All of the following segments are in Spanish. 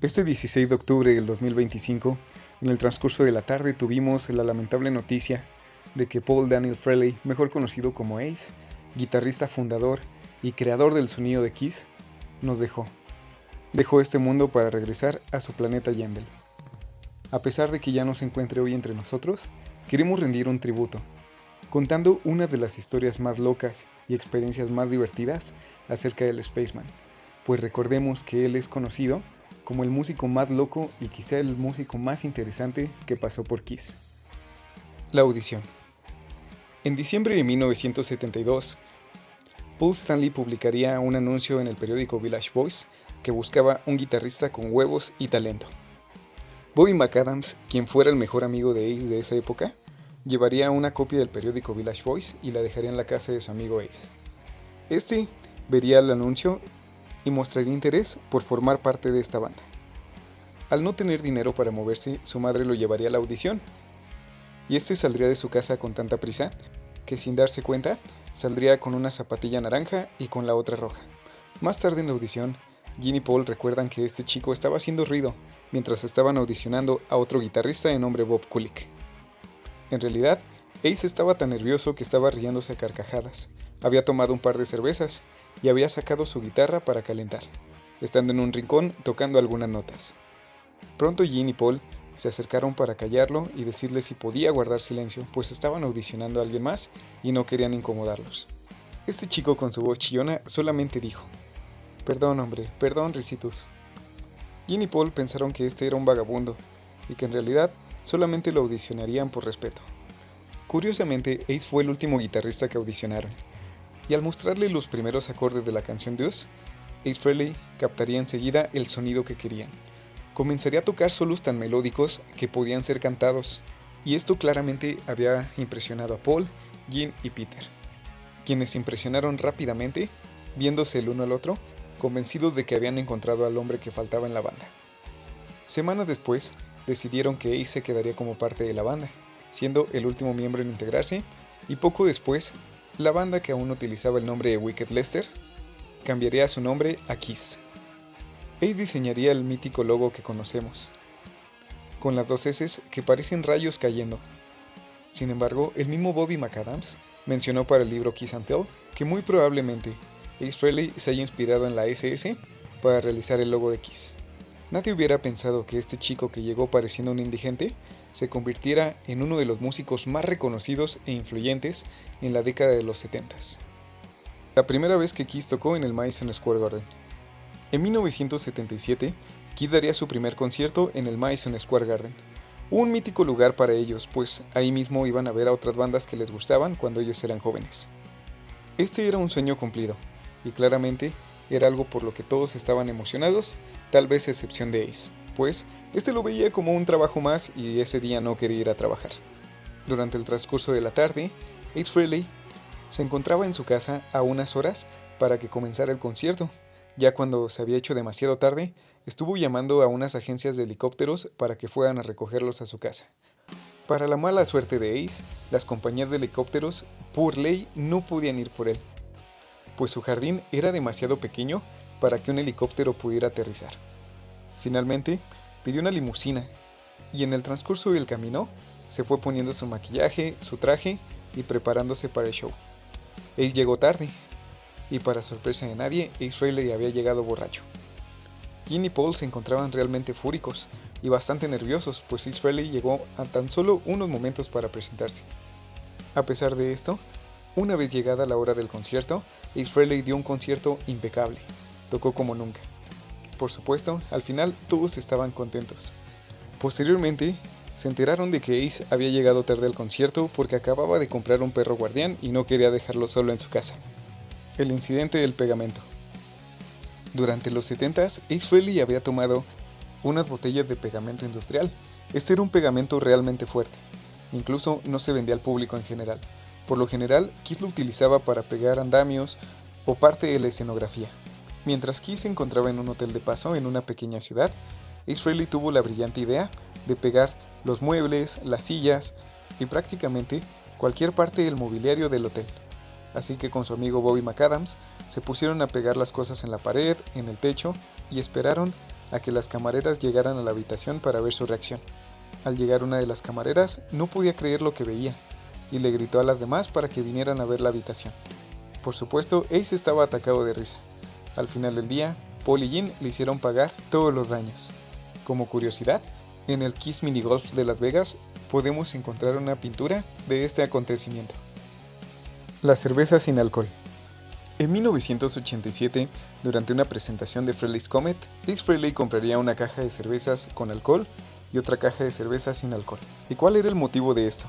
Este 16 de octubre del 2025, en el transcurso de la tarde tuvimos la lamentable noticia de que Paul Daniel Frehley, mejor conocido como Ace, guitarrista fundador y creador del sonido de Kiss, nos dejó. Dejó este mundo para regresar a su planeta Yandel. A pesar de que ya no se encuentre hoy entre nosotros, queremos rendir un tributo, contando una de las historias más locas y experiencias más divertidas acerca del Spaceman, pues recordemos que él es conocido como el músico más loco y quizá el músico más interesante que pasó por Kiss. La audición. En diciembre de 1972, Paul Stanley publicaría un anuncio en el periódico Village Voice que buscaba un guitarrista con huevos y talento. Bobby McAdams, quien fuera el mejor amigo de Ace de esa época, llevaría una copia del periódico Village Voice y la dejaría en la casa de su amigo Ace. Este vería el anuncio y mostraría interés por formar parte de esta banda. Al no tener dinero para moverse, su madre lo llevaría a la audición, y este saldría de su casa con tanta prisa que, sin darse cuenta, saldría con una zapatilla naranja y con la otra roja. Más tarde en la audición, Gene y Paul recuerdan que este chico estaba haciendo ruido mientras estaban audicionando a otro guitarrista de nombre Bob Kulick. En realidad, Ace estaba tan nervioso que estaba riéndose a carcajadas. Había tomado un par de cervezas y había sacado su guitarra para calentar, estando en un rincón tocando algunas notas. Pronto Gene y Paul se acercaron para callarlo y decirle si podía guardar silencio, pues estaban audicionando a alguien más y no querían incomodarlos. Este chico con su voz chillona solamente dijo: "Perdón, hombre, perdón, risitos". Gene y Paul pensaron que este era un vagabundo y que en realidad solamente lo audicionarían por respeto. Curiosamente, Ace fue el último guitarrista que audicionaron, y al mostrarle los primeros acordes de la canción Deuce, Ace Frehley captaría enseguida el sonido que querían. Comenzaría a tocar solos tan melódicos que podían ser cantados, y esto claramente había impresionado a Paul, Gene y Peter, quienes se impresionaron rápidamente, viéndose el uno al otro, convencidos de que habían encontrado al hombre que faltaba en la banda. Semanas después, decidieron que Ace se quedaría como parte de la banda, siendo el último miembro en integrarse, y poco después, la banda, que aún utilizaba el nombre de Wicked Lester, cambiaría su nombre a Kiss. Ace diseñaría el mítico logo que conocemos, con las dos S que parecen rayos cayendo. Sin embargo, el mismo Bobby McAdams mencionó para el libro Kiss and Tell que muy probablemente Ace Frehley se haya inspirado en la SS para realizar el logo de Kiss. Nadie hubiera pensado que este chico que llegó pareciendo un indigente se convirtiera en uno de los músicos más reconocidos e influyentes en la década de los 70s. La primera vez que Kiss tocó en el Madison Square Garden. En 1977, Kiss daría su primer concierto en el Madison Square Garden, un mítico lugar para ellos, pues ahí mismo iban a ver a otras bandas que les gustaban cuando ellos eran jóvenes. Este era un sueño cumplido, y claramente era algo por lo que todos estaban emocionados, tal vez a excepción de Ace, pues este lo veía como un trabajo más y ese día no quería ir a trabajar. Durante el transcurso de la tarde, Ace Frehley se encontraba en su casa a unas horas para que comenzara el concierto. Ya cuando se había hecho demasiado tarde, estuvo llamando a unas agencias de helicópteros para que fueran a recogerlos a su casa. Para la mala suerte de Ace, las compañías de helicópteros, por ley, no podían ir por él, pues su jardín era demasiado pequeño para que un helicóptero pudiera aterrizar. Finalmente, pidió una limusina, y en el transcurso del camino, se fue poniendo su maquillaje, su traje y preparándose para el show. Ace llegó tarde, y para sorpresa de nadie, Ace Frehley había llegado borracho. Gene y Paul se encontraban realmente fúricos y bastante nerviosos, pues Ace Frehley llegó a tan solo unos momentos para presentarse. A pesar de esto, una vez llegada la hora del concierto, Ace Frehley dio un concierto impecable, tocó como nunca. Por supuesto, al final todos estaban contentos. Posteriormente, se enteraron de que Ace había llegado tarde al concierto porque acababa de comprar un perro guardián y no quería dejarlo solo en su casa. El incidente del pegamento. Durante los 70s, Ace Frehley había tomado unas botellas de pegamento industrial. Este era un pegamento realmente fuerte, incluso no se vendía al público en general. Por lo general, Kiss lo utilizaba para pegar andamios o parte de la escenografía. Mientras Kiss se encontraba en un hotel de paso en una pequeña ciudad, Ace Frehley tuvo la brillante idea de pegar los muebles, las sillas y prácticamente cualquier parte del mobiliario del hotel. Así que con su amigo Bobby McAdams se pusieron a pegar las cosas en la pared, en el techo y esperaron a que las camareras llegaran a la habitación para ver su reacción. Al llegar una de las camareras, no podía creer lo que veía, y le gritó a las demás para que vinieran a ver la habitación. Por supuesto, Ace estaba atacado de risa. Al final del día, Paul y Jean le hicieron pagar todos los daños. Como curiosidad, en el Kiss Mini Golf de Las Vegas podemos encontrar una pintura de este acontecimiento. La cerveza sin alcohol. En 1987, durante una presentación de Frehley's Comet, Ace Frehley compraría una caja de cervezas con alcohol y otra caja de cervezas sin alcohol. ¿Y cuál era el motivo de esto?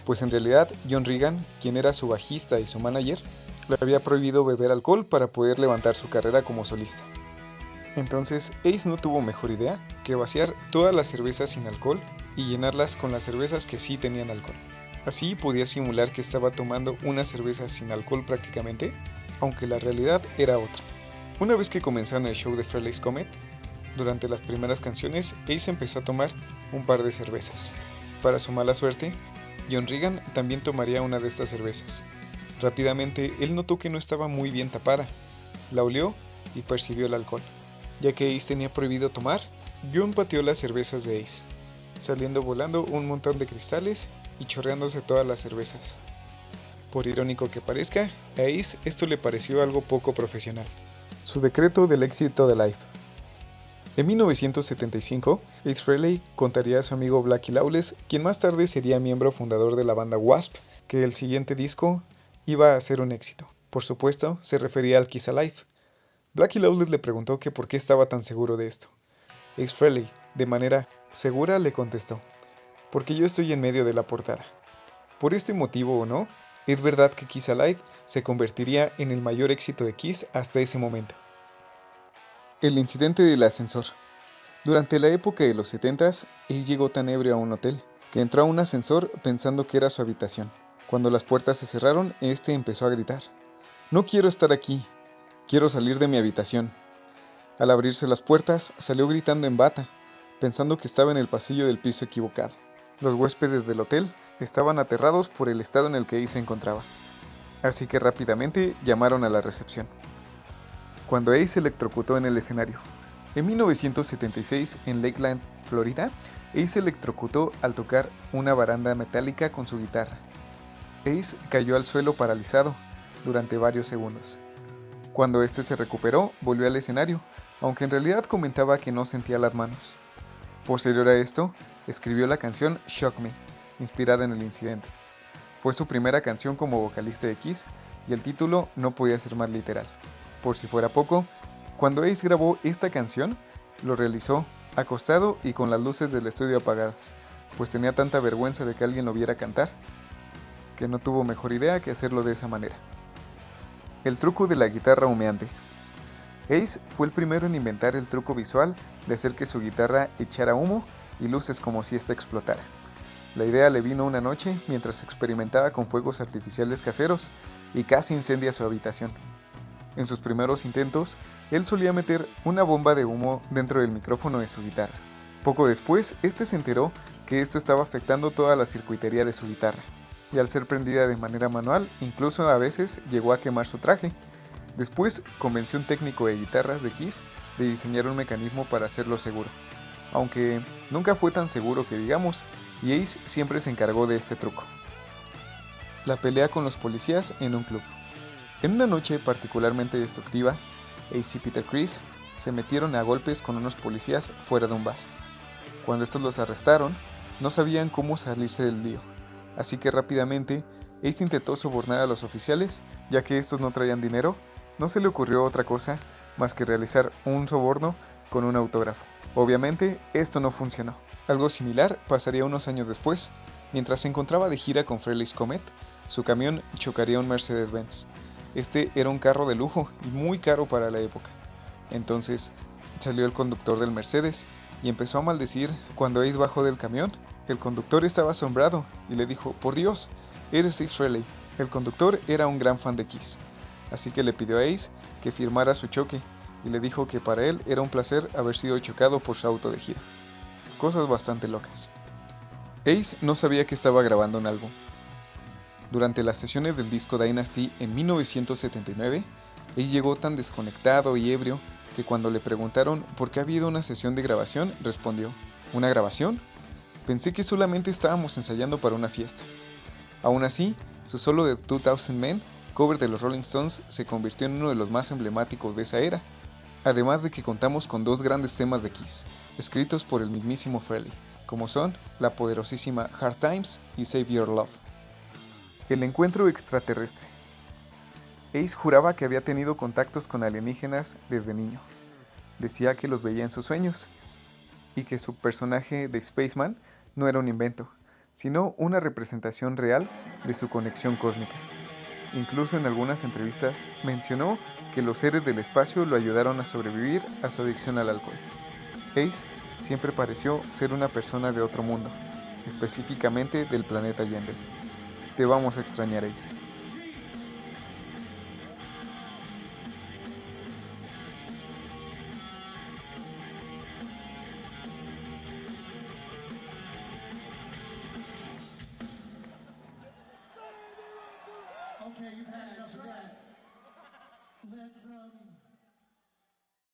Pues en realidad John Regan, quien era su bajista y su manager, le había prohibido beber alcohol para poder levantar su carrera como solista. Entonces Ace no tuvo mejor idea que vaciar todas las cervezas sin alcohol y llenarlas con las cervezas que sí tenían alcohol. Así podía simular que estaba tomando una cerveza sin alcohol prácticamente, aunque la realidad era otra. Una vez que comenzaron el show de Frehley's Comet, durante las primeras canciones, Ace empezó a tomar un par de cervezas. Para su mala suerte, John Regan también tomaría una de estas cervezas. Rápidamente, él notó que no estaba muy bien tapada. La olió y percibió el alcohol. Ya que Ace tenía prohibido tomar, John pateó las cervezas de Ace, saliendo volando un montón de cristales y chorreándose todas las cervezas. Por irónico que parezca, a Ace esto le pareció algo poco profesional. Su decreto del éxito de Live. En 1975, Ace Frehley contaría a su amigo Blackie Lawless, quien más tarde sería miembro fundador de la banda Wasp, que el siguiente disco iba a ser un éxito. Por supuesto, se refería al Kiss Alive. Blackie Lawless le preguntó que por qué estaba tan seguro de esto. Ace Frehley, de manera segura, le contestó: porque yo estoy en medio de la portada. Por este motivo o no, es verdad que Kiss Alive se convertiría en el mayor éxito de Kiss hasta ese momento. El incidente del ascensor. Durante la época de los 70s, Ace llegó tan ebrio a un hotel que entró a un ascensor pensando que era su habitación. Cuando las puertas se cerraron, este empezó a gritar: "No quiero estar aquí, quiero salir de mi habitación". Al abrirse las puertas, salió gritando en bata, pensando que estaba en el pasillo del piso equivocado. Los huéspedes del hotel estaban aterrados por el estado en el que Ace se encontraba, así que rápidamente llamaron a la recepción. Cuando Ace se electrocutó en el escenario. En 1976, en Lakeland, Florida, Ace se electrocutó al tocar una baranda metálica con su guitarra. Ace cayó al suelo paralizado durante varios segundos. Cuando este se recuperó, volvió al escenario, aunque en realidad comentaba que no sentía las manos. Posterior a esto, escribió la canción Shock Me, inspirada en el incidente. Fue su primera canción como vocalista de Kiss y el título no podía ser más literal. Por si fuera poco, cuando Ace grabó esta canción, lo realizó acostado y con las luces del estudio apagadas, pues tenía tanta vergüenza de que alguien lo viera cantar, que no tuvo mejor idea que hacerlo de esa manera. El truco de la guitarra humeante. Ace fue el primero en inventar el truco visual de hacer que su guitarra echara humo y luces como si ésta explotara. La idea le vino una noche mientras experimentaba con fuegos artificiales caseros y casi incendia su habitación. En sus primeros intentos, él solía meter una bomba de humo dentro del micrófono de su guitarra. Poco después, este se enteró que esto estaba afectando toda la circuitería de su guitarra, y al ser prendida de manera manual, incluso a veces llegó a quemar su traje. Después, convenció a un técnico de guitarras de Kiss de diseñar un mecanismo para hacerlo seguro, aunque nunca fue tan seguro que digamos, y Ace siempre se encargó de este truco. La pelea con los policías en un club. En una noche particularmente destructiva, Ace y Peter Criss se metieron a golpes con unos policías fuera de un bar. Cuando estos los arrestaron, no sabían cómo salirse del lío, así que rápidamente Ace intentó sobornar a los oficiales, ya que estos no traían dinero. No se le ocurrió otra cosa más que realizar un soborno con un autógrafo. Obviamente, esto no funcionó. Algo similar pasaría unos años después. Mientras se encontraba de gira con Frehley's Comet, su camión chocaría un Mercedes-Benz. Este era un carro de lujo y muy caro para la época. Entonces salió el conductor del Mercedes y empezó a maldecir. Cuando Ace bajó del camión, el conductor estaba asombrado y le dijo: "Por Dios, eres Ace Frehley". El conductor era un gran fan de Kiss, así que le pidió a Ace que firmara su choque y le dijo que para él era un placer haber sido chocado por su auto de gira. Cosas bastante locas. Ace no sabía que estaba grabando un álbum. Durante las sesiones del disco Dynasty en 1979, Ace llegó tan desconectado y ebrio que cuando le preguntaron por qué había ido a una sesión de grabación, respondió: ¿una grabación? Pensé que solamente estábamos ensayando para una fiesta. Aún así, su solo de 2000 Men, cover de los Rolling Stones, se convirtió en uno de los más emblemáticos de esa era, además de que contamos con dos grandes temas de Kiss, escritos por el mismísimo Frehley, como son la poderosísima Hard Times y Save Your Love. El encuentro extraterrestre. Ace juraba que había tenido contactos con alienígenas desde niño. Decía que los veía en sus sueños, y que su personaje de Spaceman no era un invento, sino una representación real de su conexión cósmica. Incluso en algunas entrevistas mencionó que los seres del espacio lo ayudaron a sobrevivir a su adicción al alcohol. Ace siempre pareció ser una persona de otro mundo, específicamente del planeta Yendel. Te vamos a extrañar, Ace. Okay, you've had enough of that. Let's